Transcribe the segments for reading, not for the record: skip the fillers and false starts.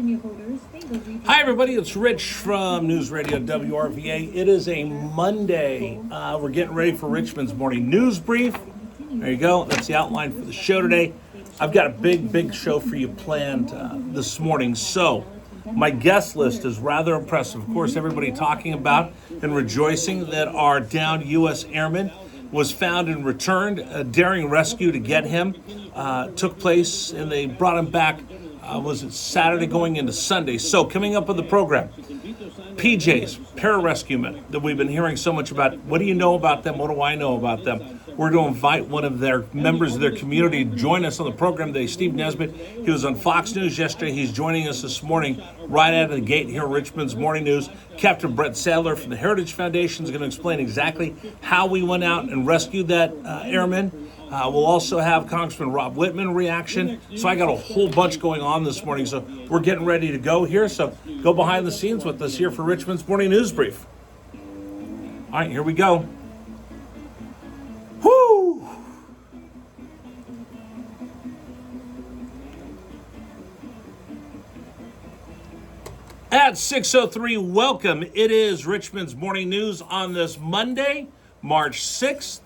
Hi, everybody. It's Rich from News Radio WRVA. It is a Monday. We're getting ready for Richmond's morning news brief. There you go. That's the outline for the show today. I've got a big show for you planned this morning. So my guest list is rather impressive. Of course, everybody talking about and rejoicing that our downed U.S. Airman was found and returned. A daring rescue to get him took place, and they brought him back. Was it Saturday going into Sunday? So coming up on the program, PJs, pararescuemen that we've been hearing so much about. What do you know about them? What do I know about them? We're going to invite one of their members of their community to join us on the program today, Steve Nesbitt. He was on Fox News yesterday. He's joining us this morning right out of the gate here at Richmond's Morning News. Captain Brett Sadler from the Heritage Foundation is going to explain exactly how we went out and rescued that airman. We'll also have Congressman Rob Whitman reaction. So I got a whole bunch going on this morning. So we're getting ready to go here. So go behind the scenes with us here for Richmond's Morning News Brief. All right, here we go. Whoo! At 6:03, welcome. It is Richmond's Morning News on this Monday, March 6th.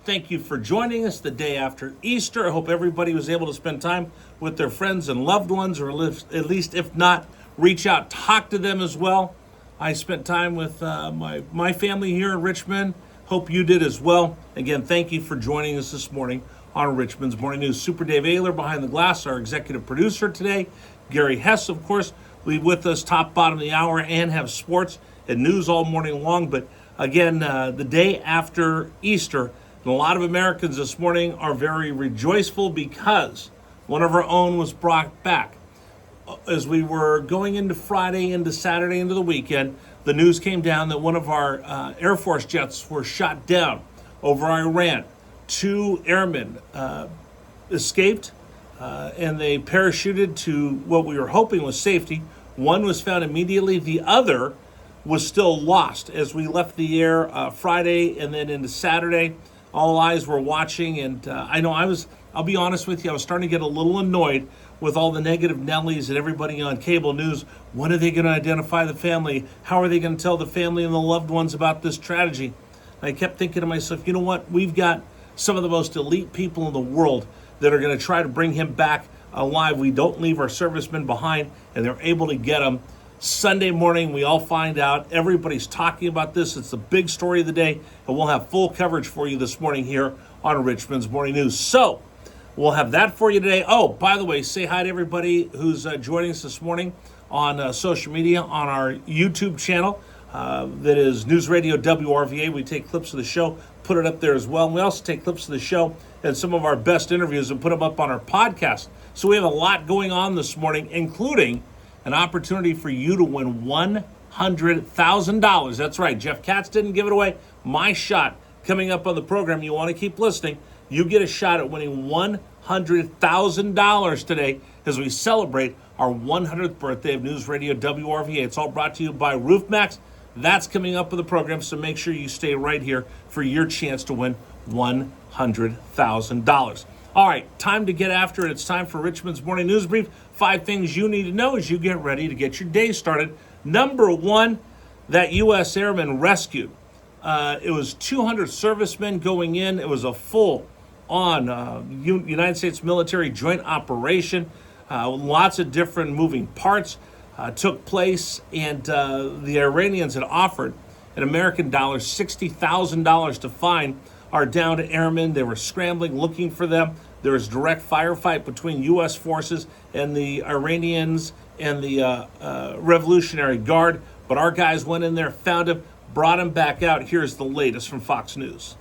Thank you for joining us the day after Easter. I hope everybody was able to spend time with their friends and loved ones, or at least, if not, reach out, talk to them as well. I spent time with my family here in Richmond. Hope you did as well. Again, thank you for joining us this morning on Richmond's Morning News. Super Dave Ayler behind the glass, our executive producer today. Gary Hess, of course, will be with us top, bottom of the hour, and have sports and news all morning long. But again, the day after Easter, and a lot of Americans this morning are very rejoiceful because one of our own was brought back. As we were going into Friday, into Saturday, into the weekend, the news came down that one of our Air Force jets were shot down over Iran. 2 airmen escaped, and they parachuted to what we were hoping was safety. One was found immediately. The other was still lost as we left the air Friday and then into Saturday. All eyes were watching, and I'll be honest with you, I was starting to get a little annoyed with all the negative Nellies and everybody on cable news. When are they going to identify the family? How are they going to tell the family and the loved ones about this tragedy? And I kept thinking to myself, you know what? We've got some of the most elite people in the world that are going to try to bring him back alive. We don't leave our servicemen behind, and they're able to get him. Sunday morning, we all find out. Everybody's talking about this. It's the big story of the day, and we'll have full coverage for you this morning here on Richmond's Morning News. So we'll have that for you today. Oh, by the way, say hi to everybody who's joining us this morning on social media, on our YouTube channel. That is News Radio WRVA. We take clips of the show, put it up there as well. And we also take clips of the show and some of our best interviews and put them up on our podcast. So we have a lot going on this morning, including an opportunity for you to win $100,000. That's right. Jeff Katz didn't give it away. My shot coming up on the program. You want to keep listening. You get a shot at winning $100,000 today as we celebrate our 100th birthday of News Radio WRVA. It's all brought to you by RoofMax. That's coming up in the program, so make sure you stay right here for your chance to win $100,000. All right, time to get after it. It's time for Richmond's Morning News Brief. 5 things you need to know as you get ready to get your day started. Number 1, that U.S. Airman rescued. It was 200 servicemen going in. It was a full-on United States military joint operation. Lots of different moving parts took place, and the Iranians had offered an American dollar, $60,000 to find our downed airmen. They were scrambling, looking for them. There was direct firefight between U.S. forces and the Iranians and the Revolutionary Guard. But our guys went in there, found him, brought him back out. Here's the latest from Fox News.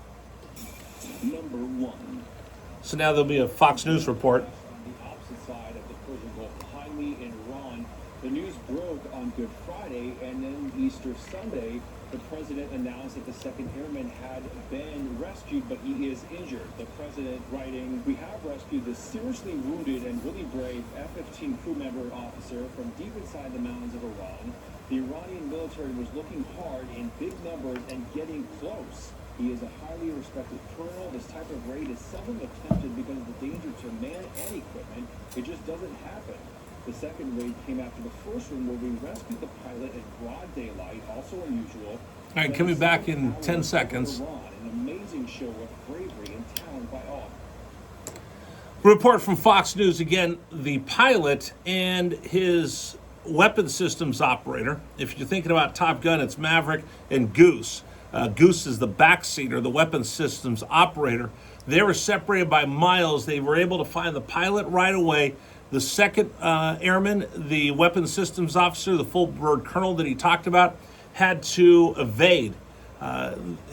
Number 1. So now there'll be a Fox News report. On the opposite side of the Persian Gulf, Jaime in Iran. The news broke on Good Friday, and then Easter Sunday, the president announced that the second airman had been rescued, but he is injured. The president writing, "We have rescued the seriously wounded and really brave F-15 crew member officer from deep inside the mountains of Iran. The Iranian military was looking hard in big numbers and getting close. He is a highly respected colonel. This type of raid is seldom attempted because of the danger to man and equipment. It just doesn't happen." The second raid came after the first one, where we rescued the pilot in broad daylight, also unusual. All right, coming back in 10 seconds. An amazing show of bravery and talent by all. Report from Fox News again, the pilot and his weapon systems operator. If you're thinking about Top Gun, it's Maverick and Goose. Goose is the backseater, the weapon systems operator. They were separated by miles. They were able to find the pilot right away. The second airman, the weapons systems officer, the full bird colonel that he talked about, had to evade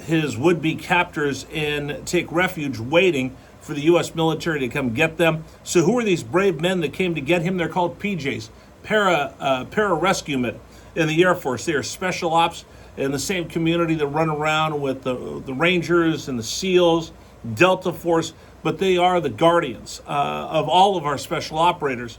his would-be captors and take refuge waiting for the U.S. military to come get them. So who are these brave men that came to get him? They're called PJs, para-rescue men in the Air Force. They are special ops in the same community that run around with the Rangers and the SEALs, Delta Force, but they are the guardians of all of our special operators.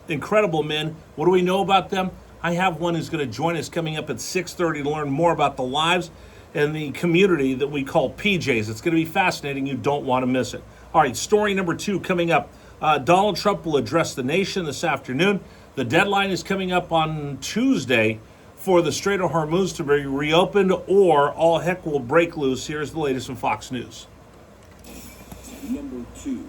Incredible men. What do we know about them? I have one who's going to join us coming up at 6:30 to learn more about the lives and the community that we call PJs. It's going to be fascinating. You don't want to miss it. All right, story number 2 coming up. Donald Trump will address the nation this afternoon. The deadline is coming up on Tuesday for the Strait of Hormuz to be reopened, or all heck will break loose. Here's the latest from Fox News. Number 2.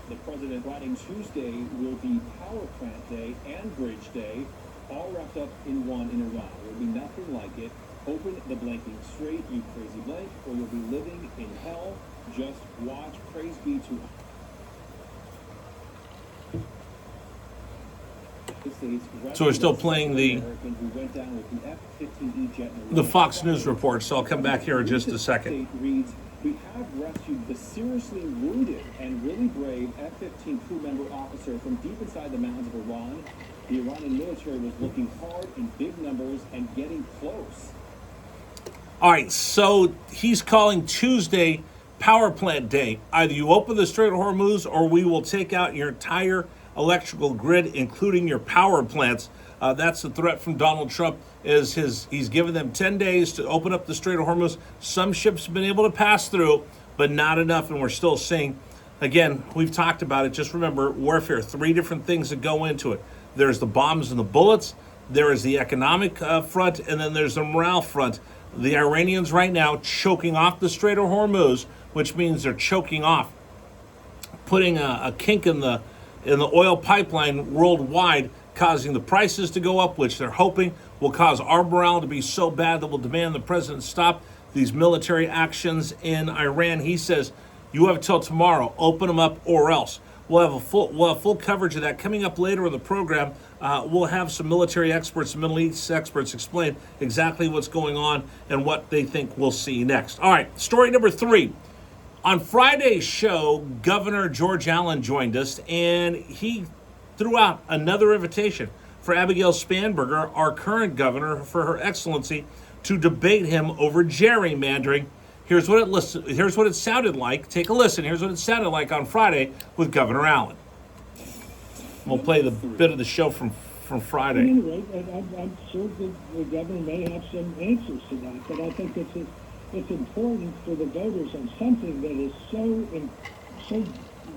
The president writing Tuesday will be Power Plant Day and Bridge Day, all wrapped up in one in Iran. There will be nothing like it. Open the blanking strait, you crazy blank, or you'll be living in hell. Just watch. Praise be to So we're still playing the Fox News report, so I'll come back here in just a second. Reads, we have rescued the seriously wounded and really brave F-15 crew member officer from deep inside the mountains of Iran. The Iranian military was looking hard in big numbers and getting close. All right, so he's calling Tuesday Power Plant Day. Either you open the Strait of Hormuz, or we will take out your entire electrical grid, including your power plants. That's the threat from Donald Trump. He's given them 10 days to open up the Strait of Hormuz. Some ships have been able to pass through, but not enough, and we're still seeing. Again, we've talked about it. Just remember, warfare, 3 different things that go into it. There's the bombs and the bullets, there is the economic front, and then there's the morale front. The Iranians right now choking off the Strait of Hormuz, which means they're choking off, putting a kink in the oil pipeline worldwide, causing the prices to go up, which they're hoping will cause our morale to be so bad that we'll demand the president stop these military actions in Iran. He says, you have till tomorrow, open them up or else. We'll have full coverage of that coming up later in the program. We'll have some military experts, Middle East experts, explain exactly what's going on and what they think we'll see next. All right, story number 3. On Friday's show, Governor George Allen joined us, and he threw out another invitation for Abigail Spanberger, our current governor, for Her Excellency, to debate him over gerrymandering. Here's what it sounded like. Take a listen. Here's what it sounded like on Friday with Governor Allen. We'll play the bit of the show from Friday. At any rate, I'm sure the governor may have some answers to that, but I think it's important for the voters on something that is so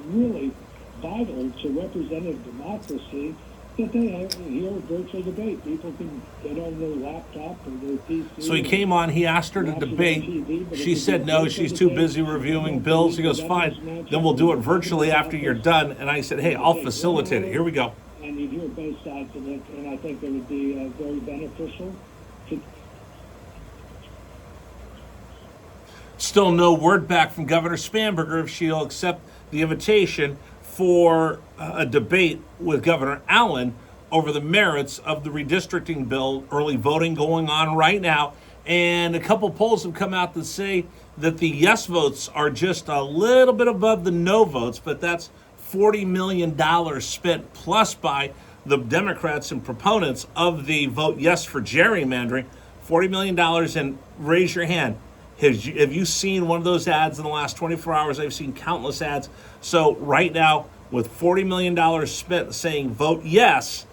really vital to representative democracy that they hear virtual debate. People can get on their laptop or their PC. So he came on, he asked her to debate. She said no, she's too busy reviewing bills. He goes, fine, then we'll do it virtually after you're done. And I said, hey, I'll facilitate it. Here we go. And you'd hear both sides of it, and I think it would be very beneficial. Still no word back from Governor Spanberger if she'll accept the invitation for a debate with Governor Allen over the merits of the redistricting bill. Early voting going on right now, and a couple polls have come out that say that the yes votes are just a little bit above the no votes, but that's $40 million spent plus by the Democrats and proponents of the vote yes for gerrymandering. $40 million, and raise your hand. Have you seen one of those ads in the last 24 hours? I've seen countless ads. So right now, with $40 million spent saying vote yes,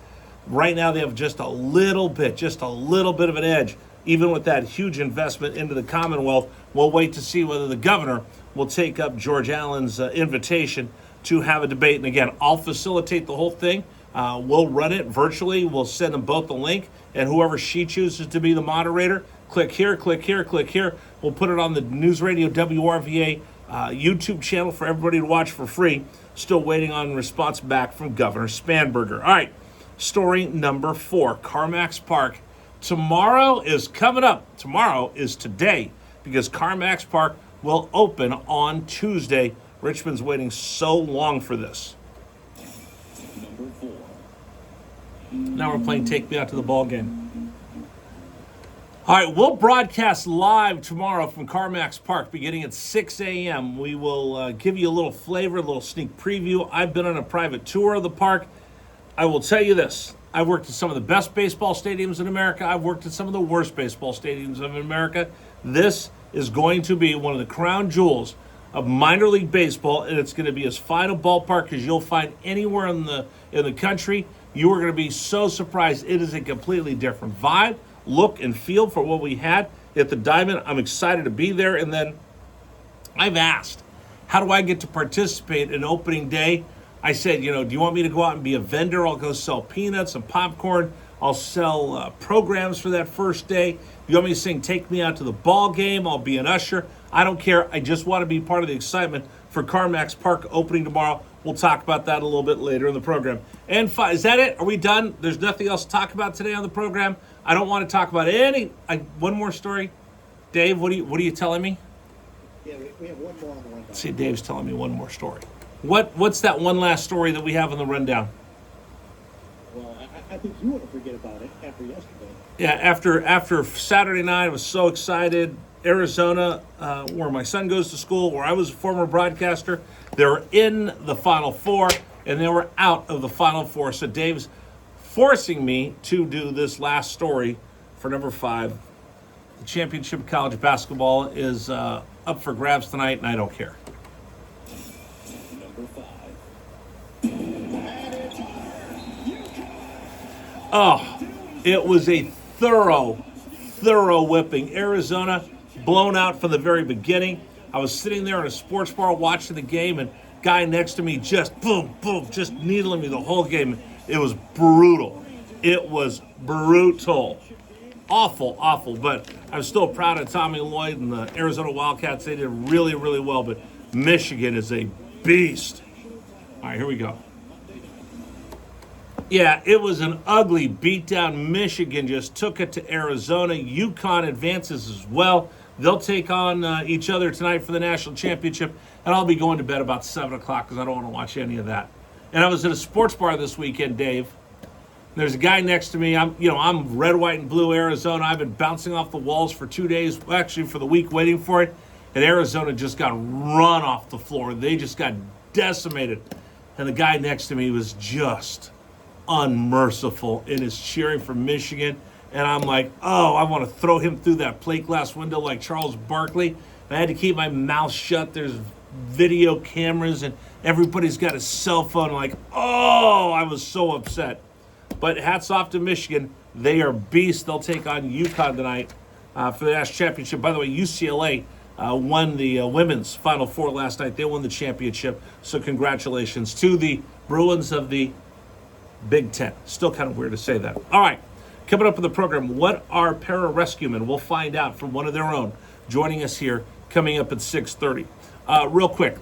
right now they have just a little bit of an edge. Even with that huge investment into the Commonwealth, we'll wait to see whether the governor will take up George Allen's invitation to have a debate. And again, I'll facilitate the whole thing. We'll run it virtually. We'll send them both the link, and whoever she chooses to be the moderator, click here, click here, click here. We'll put it on the News Radio WRVA YouTube channel for everybody to watch for free. Still waiting on a response back from Governor Spanberger. All right, story number 4, CarMax Park. Tomorrow is coming up. Tomorrow is today, because CarMax Park will open on Tuesday. Richmond's waiting so long for this. Number 4. Now we're playing Take Me Out to the Ball Game. All right, we'll broadcast live tomorrow from CarMax Park beginning at 6 a.m. We will give you a little flavor, a little sneak preview. I've been on a private tour of the park. I will tell you this. I've worked at some of the best baseball stadiums in America. I've worked at some of the worst baseball stadiums in America. This is going to be one of the crown jewels of minor league baseball, and it's going to be as fine a ballpark as you'll find anywhere in the country. You are going to be so surprised. It is a completely different vibe, look, and feel for what we had at the Diamond. I'm excited to be there. And then I've asked, how do I get to participate in opening day? I said, do you want me to go out and be a vendor? I'll go sell peanuts and popcorn. I'll sell programs for that first day. You want me to sing Take Me Out to the Ball Game? I'll be an usher. I don't care. I just want to be part of the excitement for CarMax Park opening tomorrow. We'll talk about that a little bit later in the program. And is that it? Are we done? There's nothing else to talk about today on the program. I don't want to talk about one more story. Dave, what are you telling me? Yeah, we have one more on the rundown. See, Dave's telling me one more story. What's that one last story that we have on the rundown? Well, I think you want to forget about it after yesterday. Yeah, after Saturday night, I was so excited. Arizona, where my son goes to school, where I was a former broadcaster, they were in the Final Four, and they were out of the Final Four. So Dave's forcing me to do this last story for number 5. The championship of college basketball is up for grabs tonight, and I don't care. Number 5. Oh, it was a thorough whipping. Arizona blown out from the very beginning. I was sitting there in a sports bar watching the game, and guy next to me just boom, just needling me the whole game. It was brutal. It was brutal. Awful. But I'm still proud of Tommy Lloyd and the Arizona Wildcats. They did really, really well. But Michigan is a beast. All right, here we go. Yeah, it was an ugly beatdown. Michigan just took it to Arizona. UConn advances as well. They'll take on each other tonight for the national championship, and I'll be going to bed about 7 o'clock because I don't want to watch any of that. And I was at a sports bar this weekend, Dave. There's a guy next to me. I'm red, white, and blue Arizona. I've been bouncing off the walls for 2 days, actually for the week, waiting for it. And Arizona just got run off the floor. They just got decimated. And the guy next to me was just unmerciful in his cheering for Michigan. And I'm like, I want to throw him through that plate glass window like Charles Barkley. I had to keep my mouth shut. There's video cameras and everybody's got a cell phone. Like, I was so upset. But hats off to Michigan. They are beasts. They'll take on UConn tonight for the national championship. By the way, UCLA won the women's Final Four last night. They won the championship. So congratulations to the Bruins of the Big Ten. Still kind of weird to say that. All right. Coming up in the program, what are para-rescuemen? We'll find out from one of their own joining us here coming up at 6:30. Real quick,